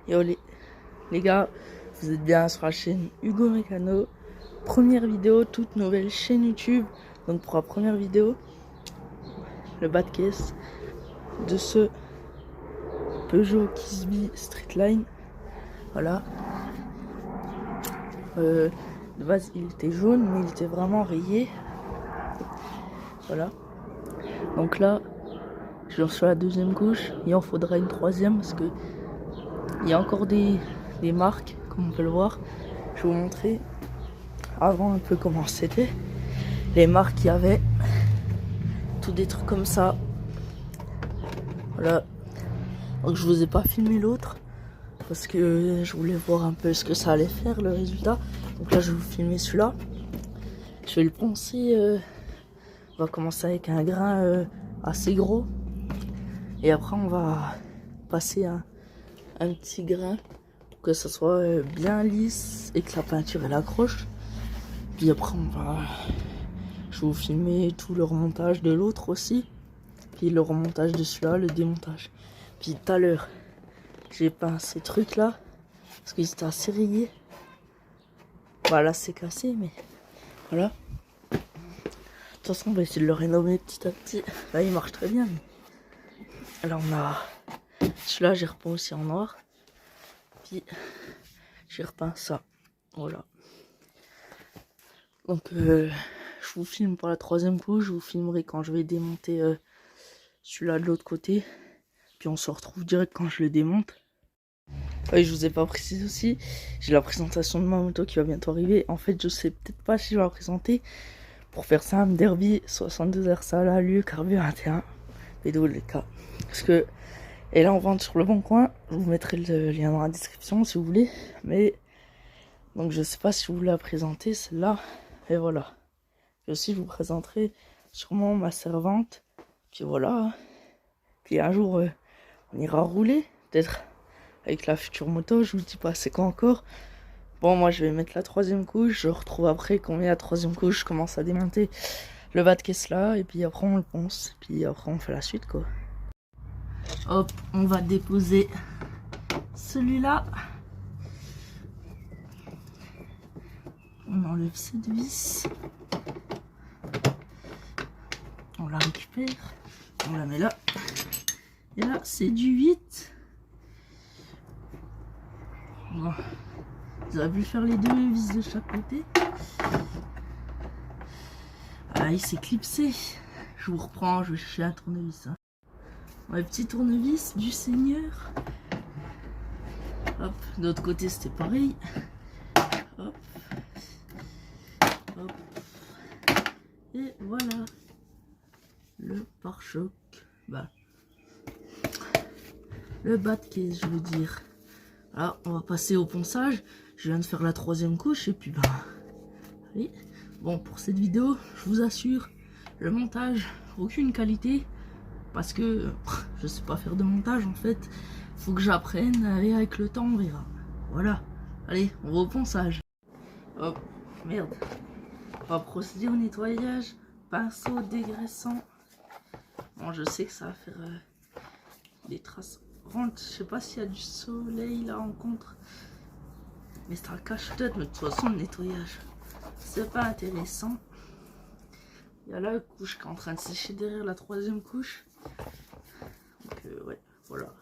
Yo les gars, vous êtes bien sur la chaîne Hugo Mécano. Première vidéo, toute nouvelle chaîne YouTube. Donc pour la première vidéo, le bas de caisse de ce Peugeot Kisby Streetline. Voilà. De base il était jaune mais il était vraiment rayé. Voilà. Donc là, je reçois la deuxième couche. Il en faudra une troisième parce que il y a encore des marques, comme on peut le voir. Je vais vous montrer avant un peu comment c'était. Les marques qu'il y avait. Tout des trucs comme ça. Voilà. Donc je vous ai pas filmé l'autre. Parce que je voulais voir un peu ce que ça allait faire, le résultat. Donc là je vais vous filmer celui-là. Je vais le poncer. On va commencer avec un grain assez gros. Et après on va passer un petit grain. Pour que ça soit bien lisse et que la peinture elle accroche. Puis après je vais vous filmer tout le remontage de l'autre aussi. Puis le remontage de celui-là, le démontage. Puis tout à l'heure, j'ai peint ces trucs là. Parce qu'ils étaient assez rayés. Bah là c'est cassé mais voilà. De toute façon on va essayer de le rénover petit à petit. Là il marche très bien. Mais... là on a... celui-là j'ai repeint aussi en noir. Puis j'ai repeint ça. Voilà. Donc je vous filme pour la troisième couche. Je vous filmerai quand je vais démonter celui-là de l'autre côté. Puis on se retrouve direct quand je le démonte. Oui, je vous ai pas précisé aussi. J'ai la présentation de ma moto qui va bientôt arriver. En fait, je sais peut-être pas si je vais la présenter. Pour faire ça, un Derby 62 RSA, là, lieu Carbu 21. PWK. Parce que elle est en vente sur le bon coin. Je vous mettrai le lien dans la description si vous voulez. Mais donc je sais pas si je vous la présenter celle-là. Et voilà. Et aussi je vous présenterai sûrement ma servante. Puis voilà. Puis un jour on ira rouler. Peut-être avec la future moto. Je vous dis pas c'est quoi encore. Bon moi je vais mettre la troisième couche. Je retrouve après qu'on met la troisième couche. Je commence à démonter le bas de caisse là. Et puis après on le ponce. Puis après on fait la suite quoi. Hop, on va déposer celui-là. On enlève cette vis. On la récupère. On la met là. Et là, c'est du 8. Bon. Vous avez vu faire les deux vis de chaque côté. Ah, il s'est clipsé. Je vous reprends, je vais chercher un tournevis. Hein. Ouais, petit tournevis du Seigneur. Hop, de l'autre côté, c'était pareil. Hop. Hop. Et voilà. Le pare-choc. Bah. Le bas de caisse, je veux dire. Là, on va passer au ponçage. Je viens de faire la troisième couche et puis bah. Oui. Bon, pour cette vidéo, je vous assure, le montage, aucune qualité. Parce que je sais pas faire de montage en fait. Faut que j'apprenne et avec le temps on verra. Voilà. Allez, on va au ponçage. Hop, merde. On va procéder au nettoyage. Pinceau dégraissant. Bon, je sais que ça va faire des traces. Je sais pas s'il y a du soleil là en contre. Mais c'est un cache-tête. Mais de toute façon, le nettoyage, c'est pas intéressant. Il y a la couche qui est en train de sécher derrière la troisième couche. Donc ouais, voilà.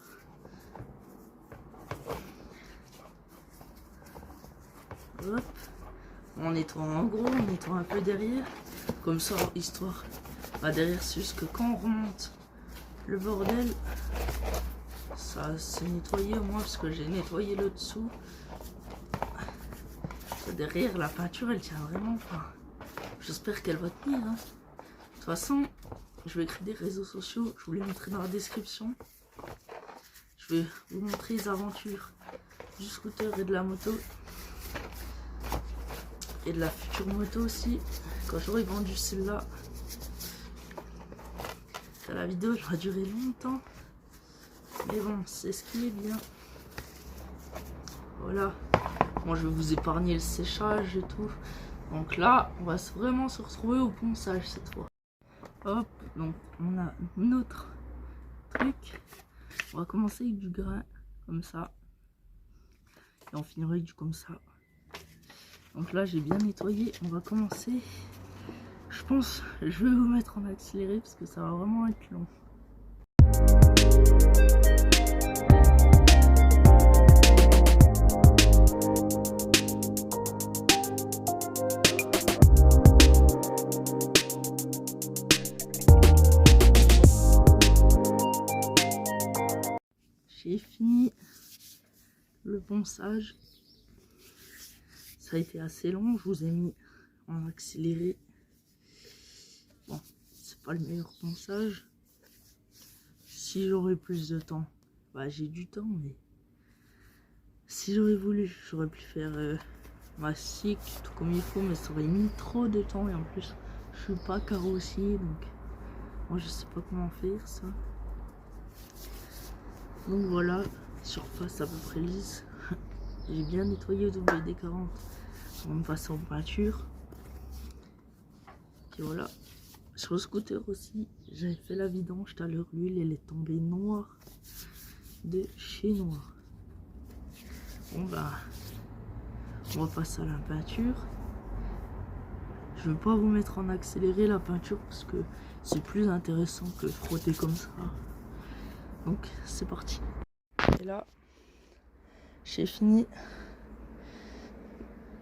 Hop. On nettoie en gros, on nettoie un peu derrière. Comme ça, histoire. Bah derrière, c'est juste que quand on remonte le bordel, ça s'est nettoyé au moins parce que j'ai nettoyé le dessous. Derrière, la peinture, elle tient vraiment pas. J'espère qu'elle va tenir. Hein. De toute façon, je vais créer des réseaux sociaux. Je vous les mettrai dans la description. Je vais vous montrer les aventures du scooter et de la moto. Et de la future moto aussi. Quand j'aurai vendu celle-là. La vidéo elle va durer longtemps. Mais bon, c'est ce qui est bien. Voilà. Moi, je vais vous épargner le séchage et tout. Donc là, on va vraiment se retrouver au ponçage cette fois. Hop, donc on a notre truc. On va commencer avec du grain, comme ça. Et on finirait avec du comme ça. Donc là j'ai bien nettoyé, on va commencer. Je pense je vais vous mettre en accéléré parce que ça va vraiment être long. J'ai fini le ponçage. Ça a été assez long, je vous ai mis en accéléré. Bon, c'est pas le meilleur ponçage. Si j'aurais plus de temps, bah j'ai du temps, mais si j'aurais voulu, j'aurais pu faire ma cycle tout comme il faut, mais ça aurait mis trop de temps et en plus je suis pas carrossier, donc moi je sais pas comment faire ça. Donc voilà, surface à peu près lisse. J'ai bien nettoyé au WD-40 avant de passer en peinture. Et voilà. Sur le scooter aussi, j'avais fait la vidange tout à l'heure, l'huile elle est tombée noire de chez noir. Bon bah, on va passer à la peinture. Je ne vais pas vous mettre en accéléré la peinture parce que c'est plus intéressant que frotter comme ça. Donc c'est parti. Et là, j'ai fini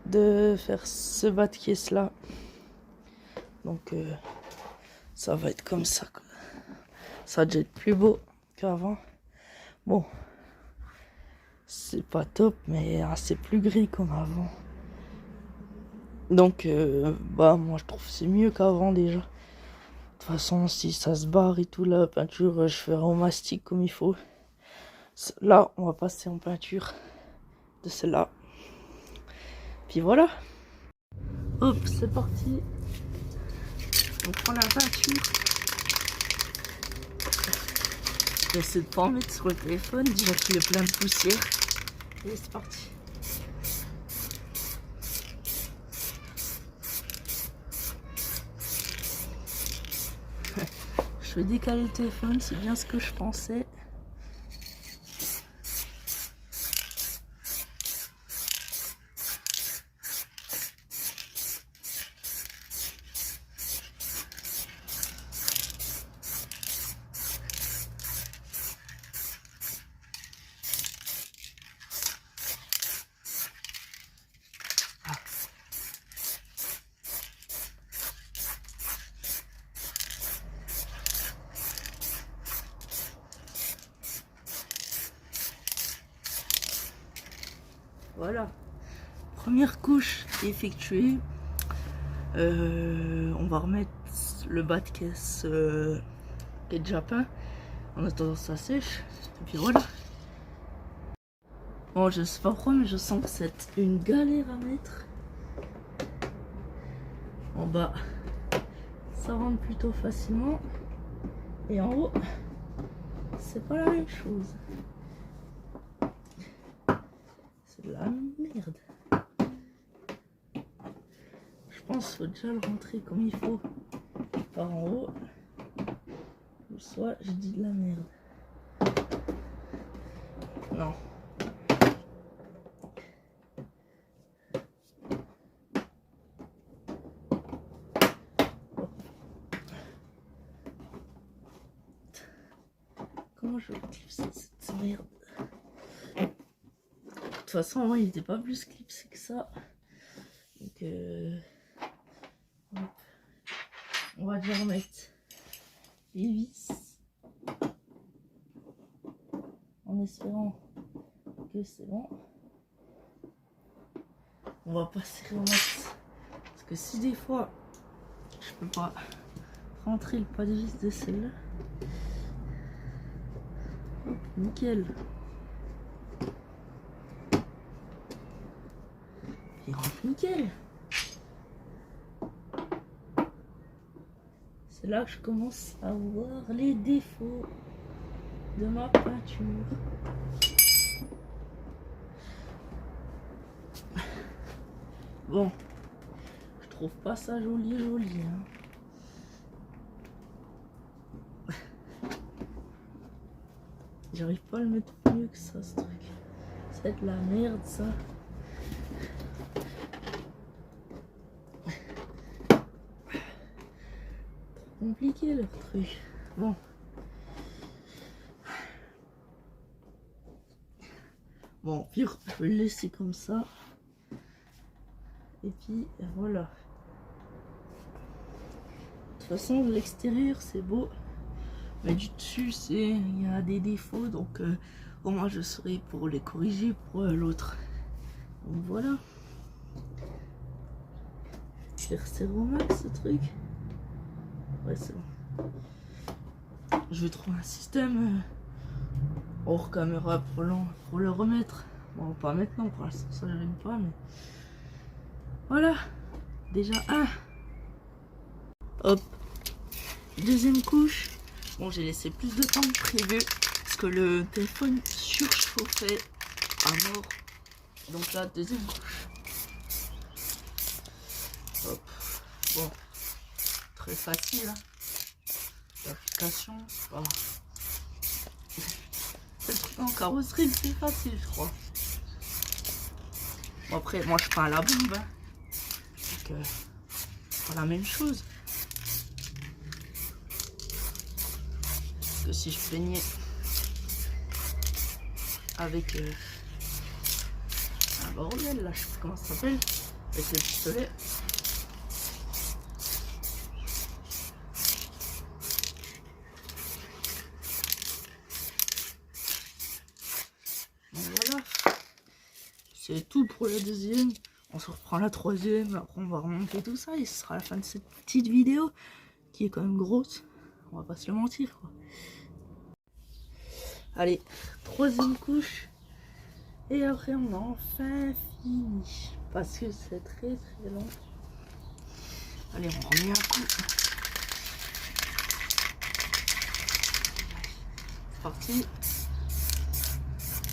de faire ce bas de caisse là. Donc ça va être comme ça, quoi. Ça va déjà être plus beau qu'avant. Bon, c'est pas top, mais c'est plus gris comme avant. Donc bah moi je trouve que c'est mieux qu'avant déjà. De toute façon si ça se barre et tout, la peinture je ferai au mastic comme il faut. Là on va passer en peinture de celle-là. Puis voilà. Hop, c'est parti. On prend la peinture. J'essaie de pas en mettre sur le téléphone, déjà qu'il est plein de poussière. Et c'est parti. Je vais décaler le téléphone, c'est bien ce que je pensais. Voilà, première couche effectuée. On va remettre le bas de caisse qui est déjà peint en attendant que ça sèche. Et puis voilà. Bon, je sais pas pourquoi, mais je sens que c'est une galère à mettre. En bas, ça rentre plutôt facilement. Et en haut, c'est pas la même chose. C'est de la merde. Je pense qu'il faut déjà le rentrer comme il faut par en haut. Ou soit je dis de la merde. Non. Comment je vais clipser cette merde? De toute façon, il n'était pas plus clipsé que ça. Donc, on va déjà remettre les vis. En espérant que c'est bon. On va passer au max. Parce que si des fois, je peux pas rentrer le pas de vis de celle-là. Nickel. Il rentre nickel. C'est là que je commence à voir les défauts de ma peinture. Bon, je trouve pas ça joli hein. J'arrive pas à le mettre mieux que ça, ce truc. Ça C'est de la merde ça. Trop compliqué leur truc. Bon. Bon, pire, je vais le laisser comme ça. Et puis voilà. De toute façon, de l'extérieur c'est beau. Mais du dessus, il y a des défauts. Donc au moins je saurai pour les corriger pour l'autre. Donc voilà. Je vais resserrer au max ce truc. Ouais, c'est bon. Je vais trouver un système hors caméra pour le remettre. Bon, pas maintenant, pour l'instant ça j'aime pas, mais voilà. Déjà un. Hop. Deuxième couche. Bon, j'ai laissé plus de temps que prévu parce que le téléphone surchauffait à mort. Donc là, deuxième couche. Hop. Bon. Très facile. Hein. L'application, c'est pas... C'est le truc en carrosserie le plus facile, je crois. Bon, après, moi je suis pas à la bombe. Hein. Donc, c'est pas la même chose. Parce que si je peignais avec un bordel, là, je sais plus comment ça s'appelle, avec le pistolet. Voilà, c'est tout pour la deuxième. On se reprend la troisième, après on va remonter tout ça et ce sera la fin de cette petite vidéo qui est quand même grosse, on va pas se le mentir quoi. Allez, troisième couche et après on a enfin fini parce que c'est très long. Allez, on remet un coup. C'est parti.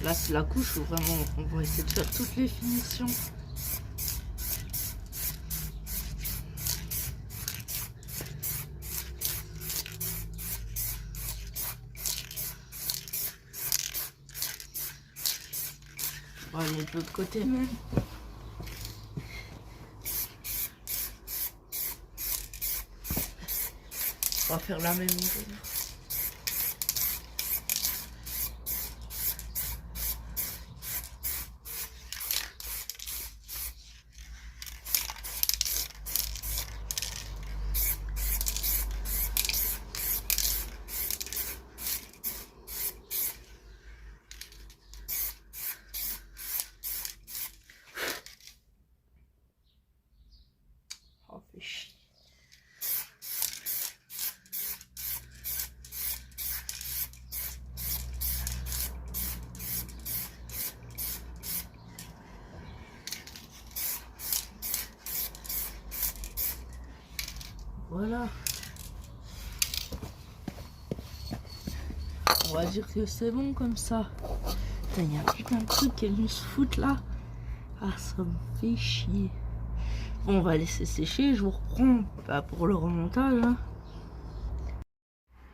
Là c'est la couche où vraiment on va essayer de faire toutes les finitions. On va aller de l'autre côté même. On va faire la même chose. Oh, fait chier. Voilà. On va dire que c'est bon comme ça. Il y a putain de truc qui est venu se foutre là. Ah, ça me fait chier. Bon, on va laisser sécher. Je vous reprends pour le remontage. Hein.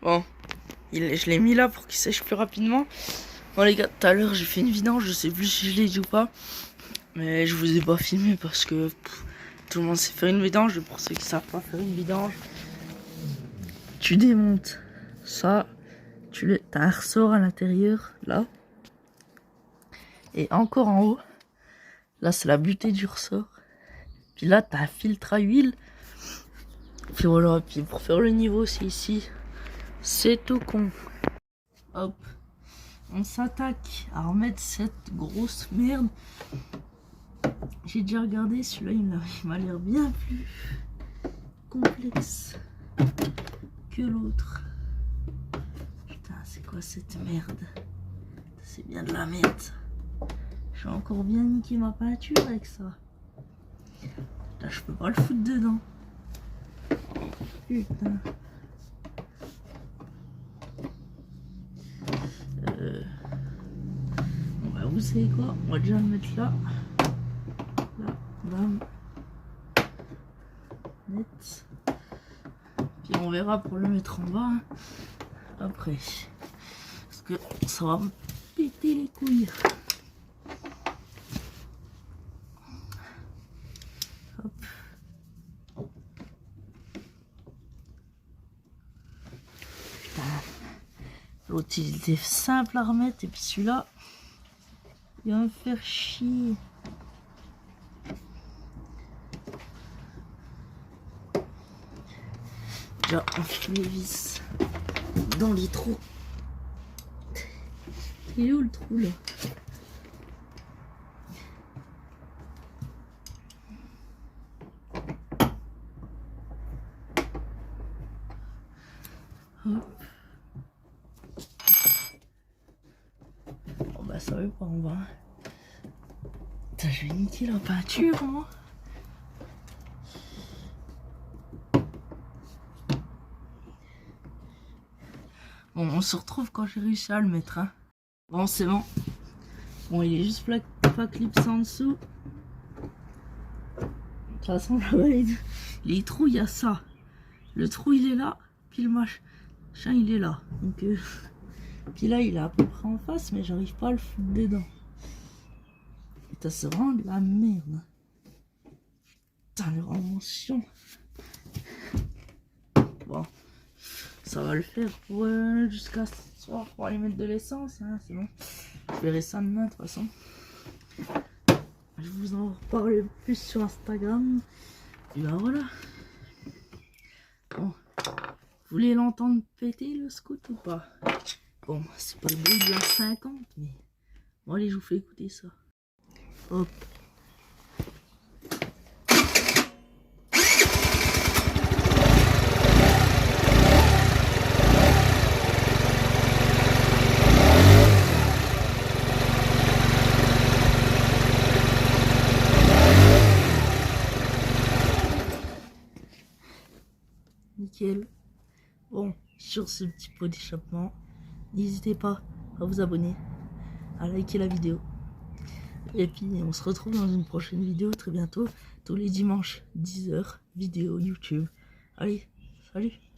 Bon, je l'ai mis là pour qu'il sèche plus rapidement. Bon les gars, tout à l'heure j'ai fait une vidange. Je sais plus si je l'ai dit ou pas. Mais je vous ai pas filmé parce que tout le monde sait faire une vidange. Et pour ceux qui savent pas faire une vidange, tu démontes ça. T'as un ressort à l'intérieur, là. Et encore en haut. Là, c'est la butée du ressort. Puis là, t'as un filtre à huile. Puis voilà. Puis pour faire le niveau, c'est ici. C'est tout con. Hop. On s'attaque à remettre cette grosse merde. J'ai déjà regardé. Celui-là, il m'a l'air bien plus complexe que l'autre. Putain, c'est quoi cette merde? C'est bien de la merde. J'ai encore bien niqué ma peinture avec ça. Là, je peux pas le foutre dedans. Putain. Bon, bah, vous savez quoi? On va déjà le mettre là. Là, bam. Net. Puis on verra pour le mettre en bas. Hein, après. Parce que ça va me péter les couilles. L'autre il était simple à remettre et puis celui-là il va me faire chier. Déjà enfile les vis dans les trous. Il est où le trou là? Hop. Bon bah ça veut pas en bas. Putain, je vais niquer la peinture moi. Bon, on se retrouve quand j'ai réussi à le mettre. Hein. Bon, c'est bon. Bon, il est juste pas clipsé en dessous. De toute façon, là-bas, les trous, il y a ça. Le trou, il est là. Puis le machin, il est là. Donc, puis là, il est à peu près en face, mais j'arrive pas à le foutre dedans. Putain, c'est vraiment de la merde. Putain, le vraiment chiant. Bon. Ça va le faire pour jusqu'à ce soir pour aller mettre de l'essence, hein, c'est bon. Je verrai ça demain de toute façon. Je vous en reparle plus sur Instagram. Et ben voilà. Bon, vous voulez l'entendre péter le scout ou pas? Bon, c'est pas le bruit de la 50, mais bon allez, je vous fais écouter ça. Hop. Nickel. Bon, sur ce petit pot d'échappement, n'hésitez pas à vous abonner, à liker la vidéo. Et puis on se retrouve dans une prochaine vidéo très bientôt, tous les dimanches 10 h, vidéo YouTube. Allez, salut!